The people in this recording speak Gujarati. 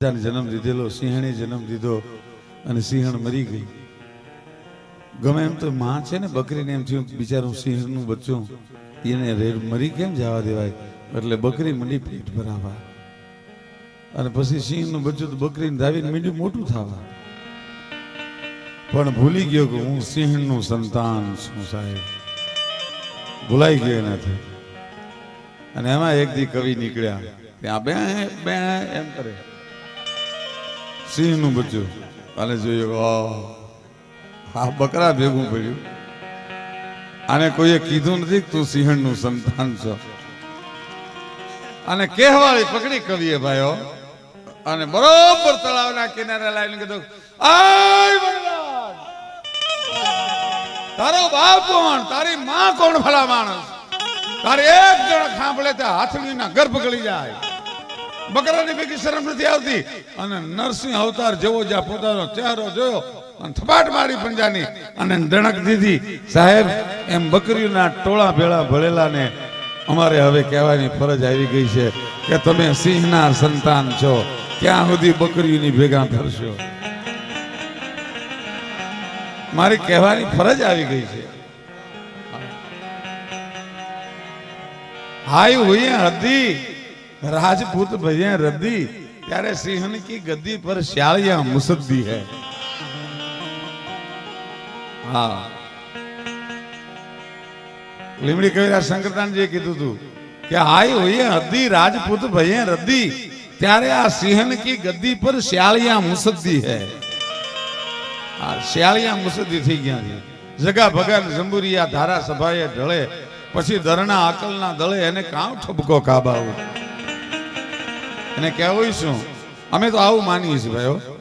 जन्म दीधेलो सिंहणे जन्म दीधो અને સિંહણ મરી ગઈ। ગમે એમ તો માં છે ને બકરીને એમ થયું બિચારું સિંહણનું બચ્ચું એને મરી કેમ જવા દેવાય, એટલે બકરી મંડી પેટ ભરાવા અને પછી સિંહનું બચ્ચું તો બકરીને ધાવીને મીંડું મોટું થવા, પણ ભૂલી ગયો કે હું સિંહણનું સંતાન છું સાહેબ, ભૂલાઈ ગયો એનાથી। અને એમાં એક દી કવિ નીકળ્યા ત્યાં બે બે એમ કરે સિંહનું બચ્ચું અને જોયું આ બકરા ભેગું પડ્યું, આને કોઈએ કીધું નથી તું સિંહણનું સંતાન છો। અને કહેવાળી પકડી કવિએ ભાઈઓ અને બરોબર તળાવના કિનારે લાવીને કીધું, તારો બાપ કોણ, તારી માં કોણ ભલા માણસ, તારે એક જણ ખાંભળે ત્યાં હાથણીના ગર્ભ ગળી જાય, બકરાની ભેગી શરમ નથી આવતી। અને નરસિંહ અવતાર જેવો જ્યાં પોતાનો ચહેરો જોયો અને થપાટ મારી પંજાની અને ડણક દીધી। સાહેબ એમ બકરીઓના ટોળા ભેળા ભળેલા ને અમારે હવે કહેવાની ફરજ આવી ગઈ છે કે તમે સિંહના સંતાન છો, ક્યાં સુધી બકરીઓની ભેગા ફરશો, મારી કહેવાની ફરજ આવી ગઈ છે। हाय हुई हद्दी राजपूत भैया रद्दी, त्यारे सिंहन की गद्दी पर श्यालिया मुसद्दी है। हाँ લીમડી કવિરાજ શંકરદાનજીએ કીધું હતું કે હાય હોઈએ હદ્દી રાજપૂત ભૈયા રદ્દી, ત્યારે આ સિંહન કી ગદ્દી પર શ્યાલિયા મુસદ્દી હે। આ શ્યાલિયા મુસદ્દી થઈ ગયા છે। જગા ભગન જંબુરિયા ધારા સભાએ ઢળે, પછી દરના અકલના દળે એને કામ ઠપકો કાબાવું, એને કહેવું શું, અમે તો આવું માનીએ છીએ ભાઈઓ।